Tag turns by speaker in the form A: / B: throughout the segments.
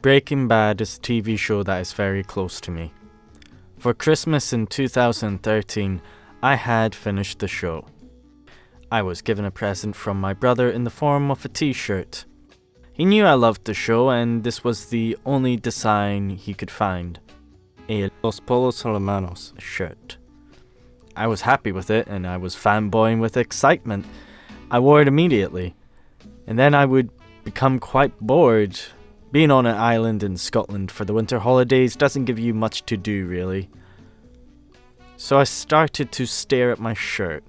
A: Breaking Bad is a TV show that is very close to me. For Christmas in 2013, I had finished the show. I was given a present from my brother in the form of a t-shirt. He knew I loved the show and this was the only design he could find. A Los Polos Hermanos shirt. I was happy with it and I was fanboying with excitement. I wore it immediately. And then I would become quite bored. Being on an island in Scotland for the winter holidays doesn't give you much to do really. So I started to stare at my shirt.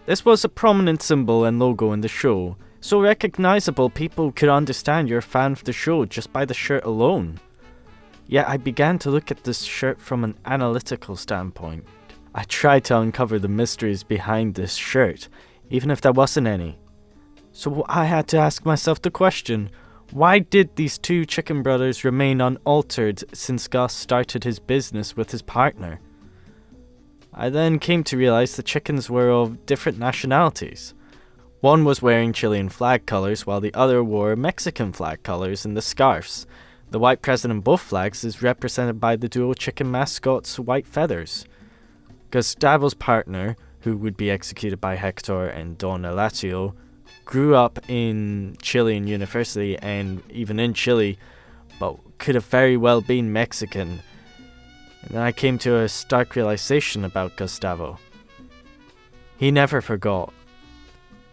A: This was a prominent symbol and logo in the show, so recognizable people could understand you're a fan of the show just by the shirt alone. Yet I began to look at this shirt from an analytical standpoint. I tried to uncover the mysteries behind this shirt, even if there wasn't any. So I had to ask myself the question, why did these two chicken brothers remain unaltered since Gus started his business with his partner? I then came to realize the chickens were of different nationalities. One was wearing Chilean flag colors while the other wore Mexican flag colors and the scarves. The white present in both flags is represented by the dual chicken mascot's white feathers. Gustavo's partner, who would be executed by Hector and Don Elacio, grew up in Chilean university and even in Chile, but could have very well been Mexican. And then I came to a stark realization about Gustavo. He never forgot.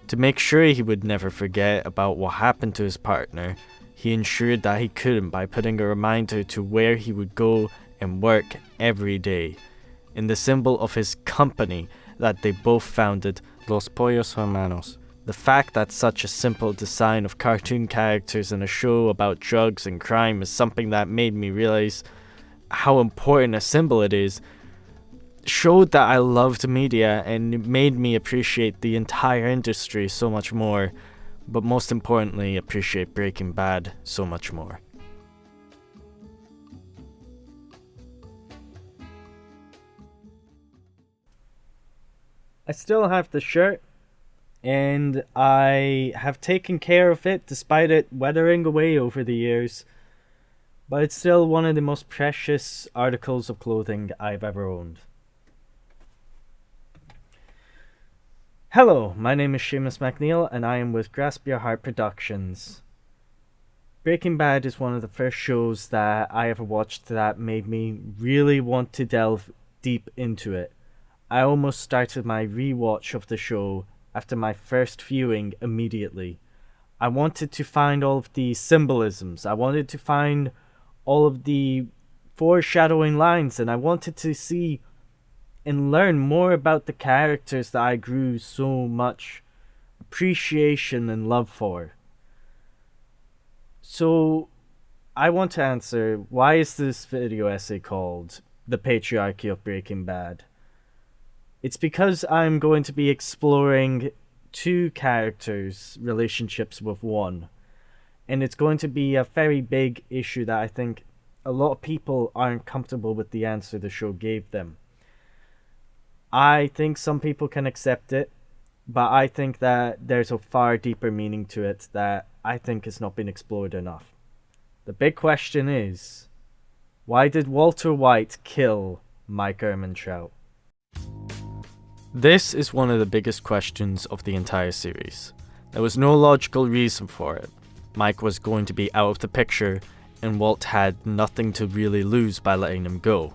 A: To make sure he would never forget about what happened to his partner, he ensured that he couldn't by putting a reminder to where he would go and work every day, in the symbol of his company that they both founded, Los Pollos Hermanos. The fact that such a simple design of cartoon characters in a show about drugs and crime is something that made me realize how important a symbol it is, showed that I loved media and it made me appreciate the entire industry so much more, but most importantly appreciate Breaking Bad so much more. I still have the shirt, and I have taken care of it despite it weathering away over the years. But it's still one of the most precious articles of clothing I've ever owned. Hello, my name is Seamus McNeil and I am with Grasp Your Heart Productions. Breaking Bad is one of the first shows that I ever watched that made me really want to delve deep into it. I almost started my rewatch of the show after my first viewing immediately. I wanted to find all of the symbolisms. I wanted to find all of the foreshadowing lines, and I wanted to see and learn more about the characters that I grew so much appreciation and love for. So I want to answer, why is this video essay called The Patriarchy of Breaking Bad? It's because I'm going to be exploring two characters' relationships with one. And it's going to be a very big issue that I think a lot of people aren't comfortable with the answer the show gave them. I think some people can accept it, but I think that there's a far deeper meaning to it that I think has not been explored enough. The big question is, why did Walter White kill Mike Ehrmantraut? This is one of the biggest questions of the entire series. There was no logical reason for it. Mike was going to be out of the picture, and Walt had nothing to really lose by letting him go.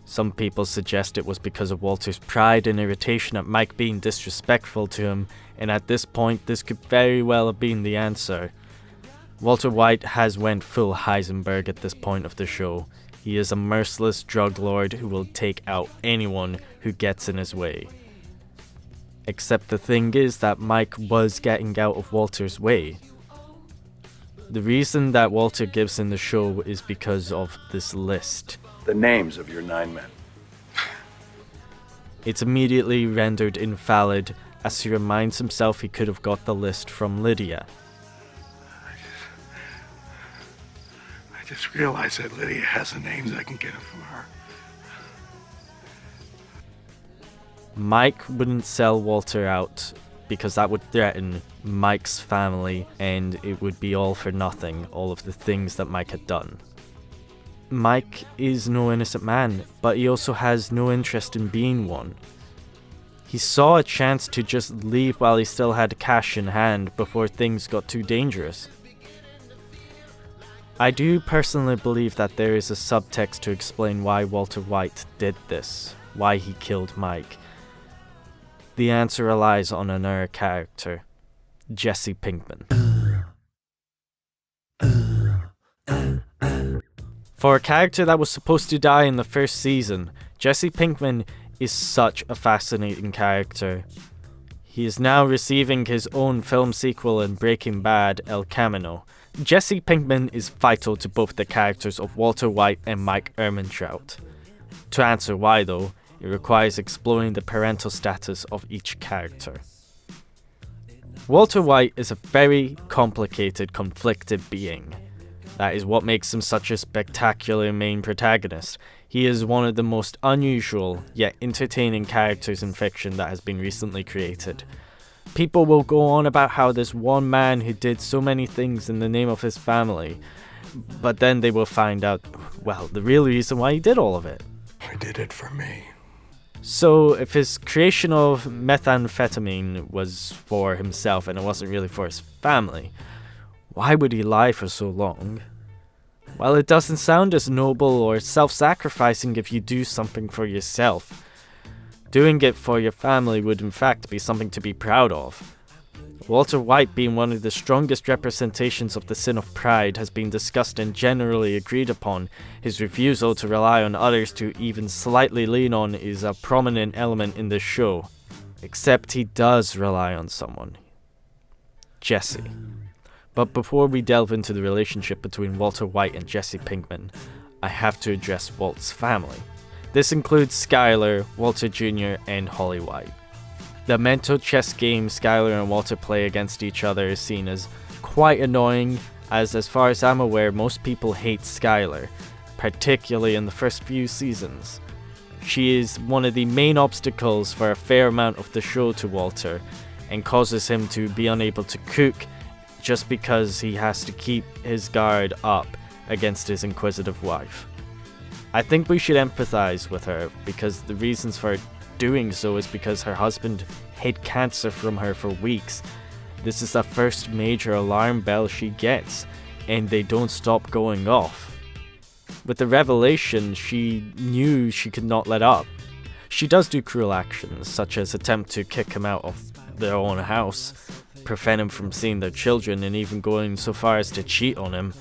A: Some people suggest it was because of Walter's pride and irritation at Mike being disrespectful to him, and at this point this could very well have been the answer. Walter White has went full Heisenberg at this point of the show. He is a merciless drug lord who will take out anyone who gets in his way. Except the thing is that Mike was getting out of Walter's way. The reason that Walter gives in the show is because of this list.
B: The names of your 9 men.
A: It's immediately rendered invalid as he reminds himself he could have got the list from Lydia.
B: I just realized that Lydia has the names. I can get them from her.
A: Mike wouldn't sell Walter out because that would threaten Mike's family, and it would be all for nothing, all of the things that Mike had done. Mike is no innocent man, but he also has no interest in being one. He saw a chance to just leave while he still had cash in hand before things got too dangerous. I do personally believe that there is a subtext to explain why Walter White did this, why he killed Mike. The answer relies on another character, Jesse Pinkman. For a character that was supposed to die in the first season, Jesse Pinkman is such a fascinating character. He is now receiving his own film sequel in Breaking Bad, El Camino. Jesse Pinkman is vital to both the characters of Walter White and Mike Ehrmantraut. To answer why though, it requires exploring the parental status of each character. Walter White is a very complicated, conflicted being. That is what makes him such a spectacular main protagonist. He is one of the most unusual, yet entertaining characters in fiction that has been recently created. People will go on about how there's one man who did so many things in the name of his family, but then they will find out, well, the real reason why he did all of it.
B: I did it for me.
A: So if his creation of methamphetamine was for himself and it wasn't really for his family, why would he lie for so long? Well, it doesn't sound as noble or self-sacrificing if you do something for yourself. Doing it for your family would in fact be something to be proud of. Walter White being one of the strongest representations of the sin of pride has been discussed and generally agreed upon. His refusal to rely on others to even slightly lean on is a prominent element in this show. Except he does rely on someone. Jesse. But before we delve into the relationship between Walter White and Jesse Pinkman, I have to address Walt's family. This includes Skyler, Walter Jr., and Holly White. The mental chess game Skyler and Walter play against each other is seen as quite annoying, as far as I'm aware, most people hate Skyler, particularly in the first few seasons. She is one of the main obstacles for a fair amount of the show to Walter, and causes him to be unable to cook just because he has to keep his guard up against his inquisitive wife. I think we should empathize with her, because the reasons for doing so is because her husband hid cancer from her for weeks. This is the first major alarm bell she gets, and they don't stop going off. With the revelation, she knew she could not let up. She does do cruel actions, such as attempt to kick him out of their own house, prevent him from seeing their children, and even going so far as to cheat on him.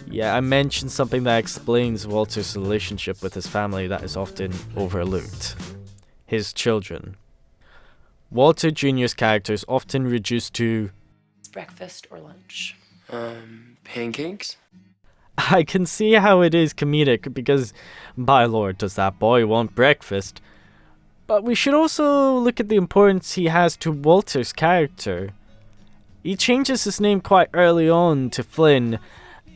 A: Yeah, I mentioned something that explains Walter's relationship with his family that is often overlooked. His children. Walter Jr.'s character is often reduced to
C: breakfast or lunch. Pancakes?
A: I can see how it is comedic, because by lord does that boy want breakfast. But we should also look at the importance he has to Walter's character. He changes his name quite early on to Flynn,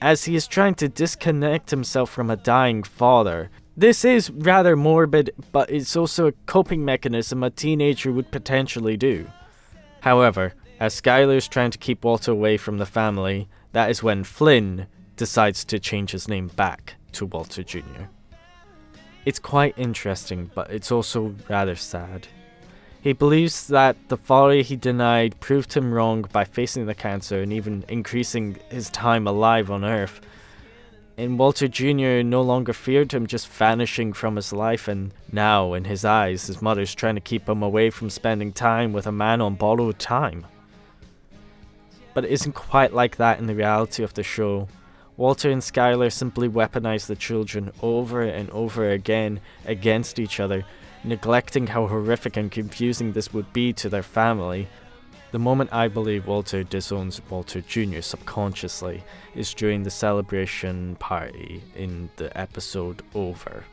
A: as he is trying to disconnect himself from a dying father. This is rather morbid, but it's also a coping mechanism a teenager would potentially do. However, as Skyler's trying to keep Walter away from the family, that is when Flynn decides to change his name back to Walter Jr. It's quite interesting, but it's also rather sad. He believes that the father he denied proved him wrong by facing the cancer and even increasing his time alive on Earth. And Walter Jr. no longer feared him just vanishing from his life, and now, in his eyes, his mother's trying to keep him away from spending time with a man on borrowed time. But it isn't quite like that in the reality of the show. Walter and Skyler simply weaponize the children over and over again against each other, neglecting how horrific and confusing this would be to their family. The moment I believe Walter disowns Walter Jr. subconsciously is during the celebration party in the episode Over.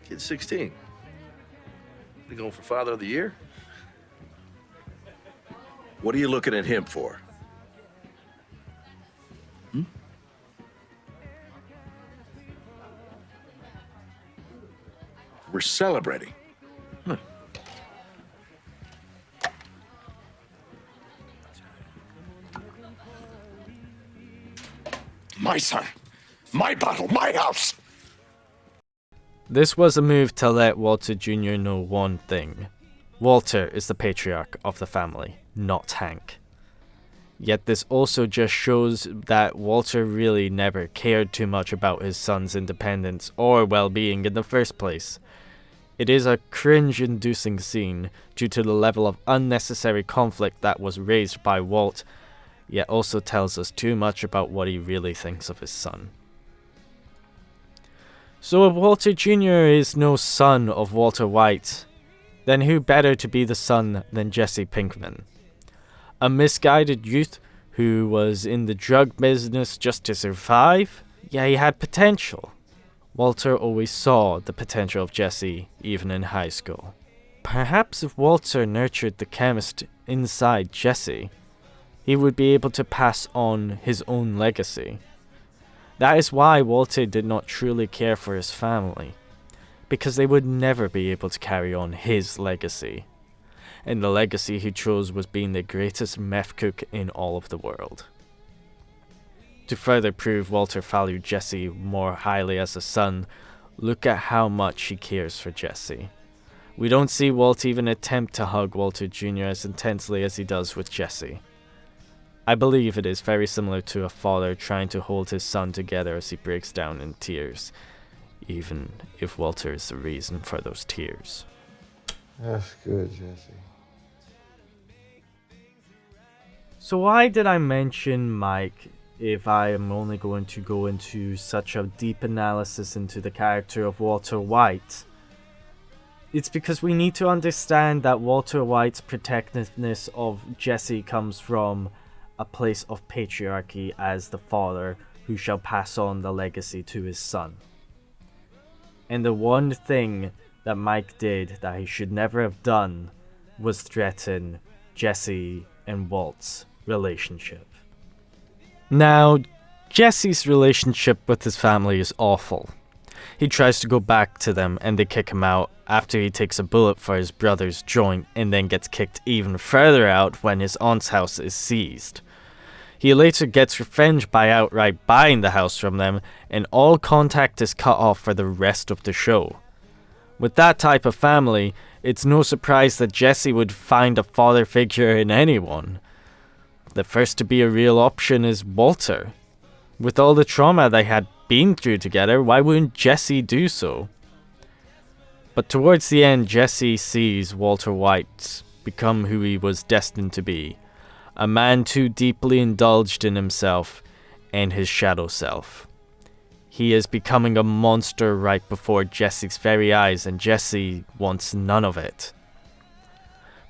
D: Kid's 16. You going for Father of the Year?
E: What are you looking at him for?
D: We're celebrating.
B: My son. My battle. My house.
A: This was a move to let Walter Jr. know one thing. Walter is the patriarch of the family, not Hank. Yet this also just shows that Walter really never cared too much about his son's independence or well-being in the first place. It is a cringe-inducing scene due to the level of unnecessary conflict that was raised by Walt, yet also tells us too much about what he really thinks of his son. So if Walter Jr. is no son of Walter White, then who better to be the son than Jesse Pinkman? A misguided youth who was in the drug business just to survive? Yeah, he had potential. Walter always saw the potential of Jesse, even in high school. Perhaps if Walter nurtured the chemist inside Jesse, he would be able to pass on his own legacy. That is why Walter did not truly care for his family, because they would never be able to carry on his legacy. And the legacy he chose was being the greatest meth cook in all of the world. To further prove Walter valued Jesse more highly as a son, look at how much he cares for Jesse. We don't see Walt even attempt to hug Walter Jr. as intensely as he does with Jesse. I believe it is very similar to a father trying to hold his son together as he breaks down in tears, even if Walter is the reason for those tears.
F: That's good, Jesse.
A: So why did I mention Mike if I am only going to go into such a deep analysis into the character of Walter White? It's because we need to understand that Walter White's protectiveness of Jesse comes from a place of patriarchy as the father who shall pass on the legacy to his son. And the one thing that Mike did that he should never have done was threaten Jesse and Walt's relationship. Now, Jesse's relationship with his family is awful. He tries to go back to them and they kick him out after he takes a bullet for his brother's joint and then gets kicked even further out when his aunt's house is seized. He later gets revenge by outright buying the house from them, and all contact is cut off for the rest of the show. With that type of family, it's no surprise that Jesse would find a father figure in anyone. The first to be a real option is Walter. With all the trauma they had been through together, why wouldn't Jesse do so? But towards the end, Jesse sees Walter White become who he was destined to be. A man too deeply indulged in himself and his shadow self. He is becoming a monster right before Jesse's very eyes, and Jesse wants none of it.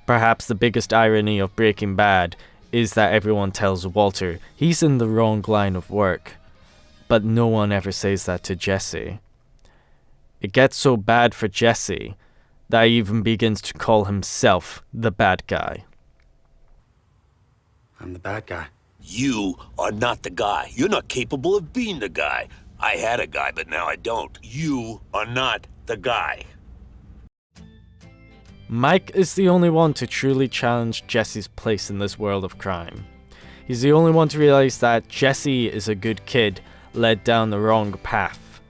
A: Perhaps the biggest irony of Breaking Bad is that everyone tells Walter he's in the wrong line of work, but no one ever says that to Jesse. It gets so bad for Jesse that he even begins to call himself the bad guy.
G: I'm the bad guy.
E: You are not the guy. You're not capable of being the guy. I had a guy, but now I don't. You are not the guy.
A: Mike is the only one to truly challenge Jesse's place in this world of crime. He's the only one to realize that Jesse is a good kid led down the wrong path.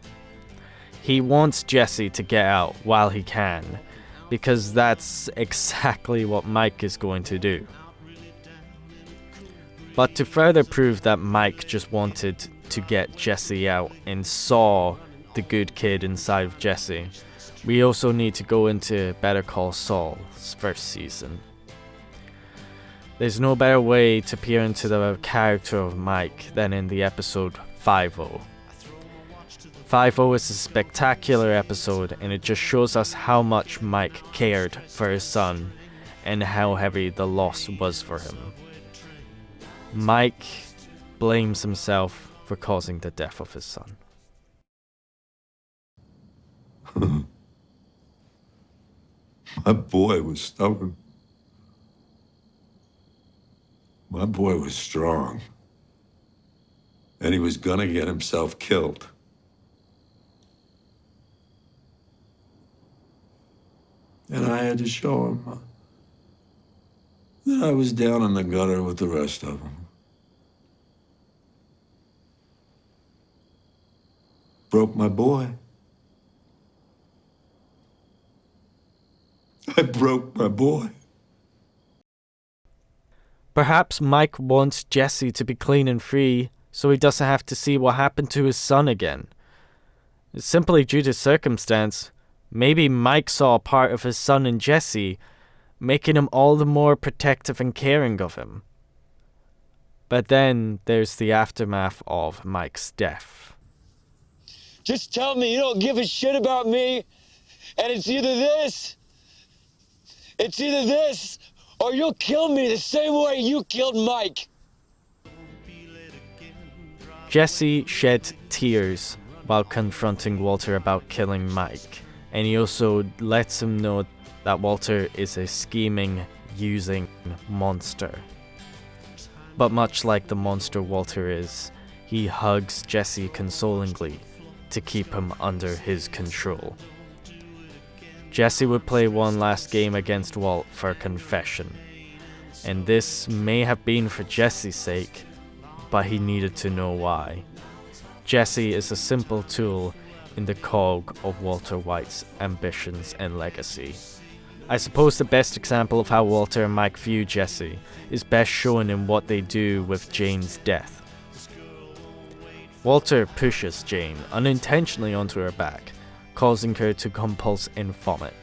A: He wants Jesse to get out while he can, because that's exactly what Mike is going to do. But to further prove that Mike just wanted to get Jesse out and saw the good kid inside of Jesse, we also need to go into Better Call Saul's first season. There's no better way to peer into the character of Mike than in the episode 5-0. 5-0 is a spectacular episode, and it just shows us how much Mike cared for his son and how heavy the loss was for him. Mike blames himself for causing the death of his son.
B: My boy was stubborn. My boy was strong. And he was gonna get himself killed. And I had to show him that I was down in the gutter with the rest of them. broke my boy. I broke my boy.
A: Perhaps Mike wants Jesse to be clean and free so he doesn't have to see what happened to his son again. Simply due to circumstance, maybe Mike saw a part of his son in Jesse, making him all the more protective and caring of him. But then there's the aftermath of Mike's death.
G: Just tell me you don't give a shit about me, and it's either this, or you'll kill me the same way you killed Mike.
A: Jesse shed tears while confronting Walter about killing Mike, and he also lets him know that Walter is a scheming, using monster. But much like the monster Walter is, he hugs Jesse consolingly to keep him under his control. Jesse would play one last game against Walt for confession, and this may have been for Jesse's sake, but he needed to know why. Jesse is a simple tool in the cog of Walter White's ambitions and legacy. I suppose the best example of how Walter and Mike view Jesse is best shown in what they do with Jane's death. Walter pushes Jane unintentionally onto her back, causing her to convulse and vomit.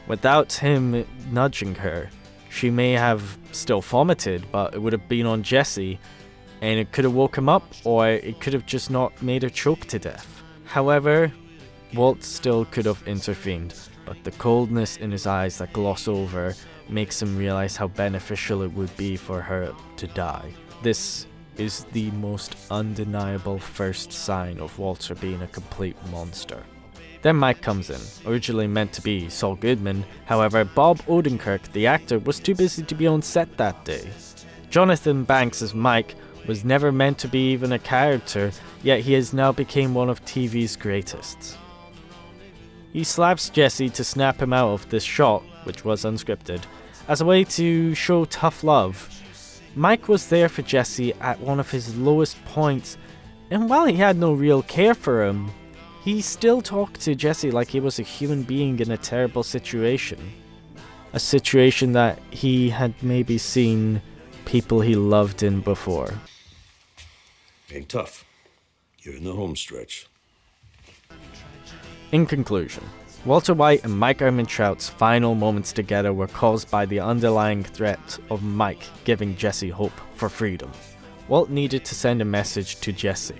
A: Without him nudging her, she may have still vomited, but it would have been on Jesse, and it could have woke him up, or it could have just not made her choke to death. However, Walt still could have intervened, but the coldness in his eyes that gloss over makes him realize how beneficial it would be for her to die. This is the most undeniable first sign of Walter being a complete monster. Then Mike comes in, originally meant to be Saul Goodman. However, Bob Odenkirk, the actor, was too busy to be on set that day. Jonathan Banks as Mike was never meant to be even a character, yet he has now become one of TV's greatest. He slaps Jesse to snap him out of this shot, which was unscripted, as a way to show tough love. Mike was there for Jesse at one of his lowest points, and while he had no real care for him, he still talked to Jesse like he was a human being in a terrible situation. A situation that he had maybe seen people he loved in before.
E: Ain't tough. You're in the home stretch.
A: In conclusion, Walter White and Mike Ehrmantraut's final moments together were caused by the underlying threat of Mike giving Jesse hope for freedom. Walt needed to send a message to Jesse.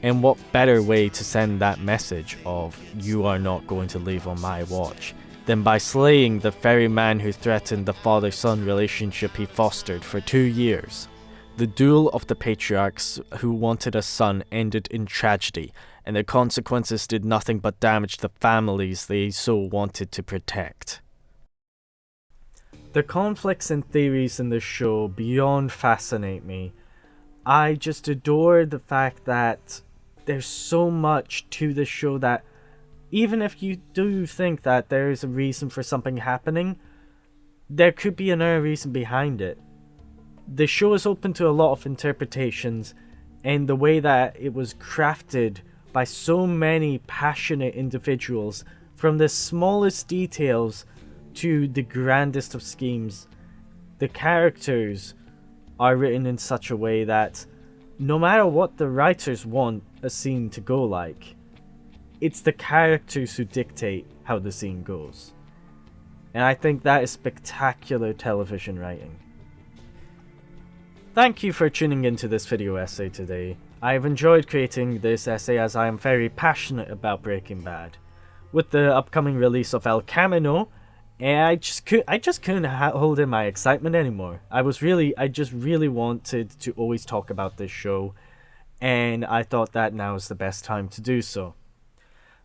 A: And what better way to send that message of, "You are not going to leave on my watch," than by slaying the very man who threatened the father-son relationship he fostered for 2 years. The duel of the patriarchs who wanted a son ended in tragedy, and the consequences did nothing but damage the families they so wanted to protect. The conflicts and theories in this show beyond fascinate me. I just adore the fact that there's so much to this show that even if you do think that there is a reason for something happening, there could be another reason behind it. The show is open to a lot of interpretations, and the way that it was crafted by so many passionate individuals, from the smallest details to the grandest of schemes, the characters are written in such a way that no matter what the writers want a scene to go like, it's the characters who dictate how the scene goes. And I think that is spectacular television writing. Thank you for tuning into this video essay today. I have enjoyed creating this essay as I am very passionate about Breaking Bad. With the upcoming release of El Camino, I just couldn't hold in my excitement anymore. I just really wanted to always talk about this show, and I thought that now is the best time to do so.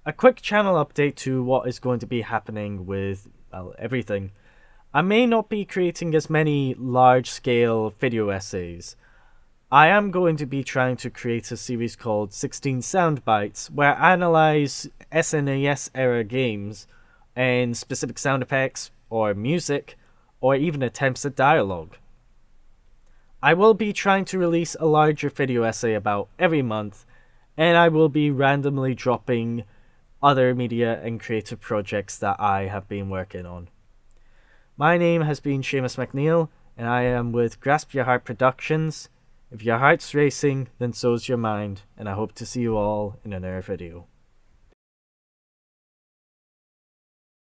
A: A quick channel update to what is going to be happening with, well, everything. I may not be creating as many large-scale video essays. I am going to be trying to create a series called 16 Soundbites, where I analyze SNES era games and specific sound effects, or music, or even attempts at dialogue. I will be trying to release a larger video essay about every month, And I will be randomly dropping other media and creative projects that I have been working on. My name has been Seamus McNeil, and I am with Grasp Your Heart Productions. If your heart's racing, then so's your mind, and I hope to see you all in another video.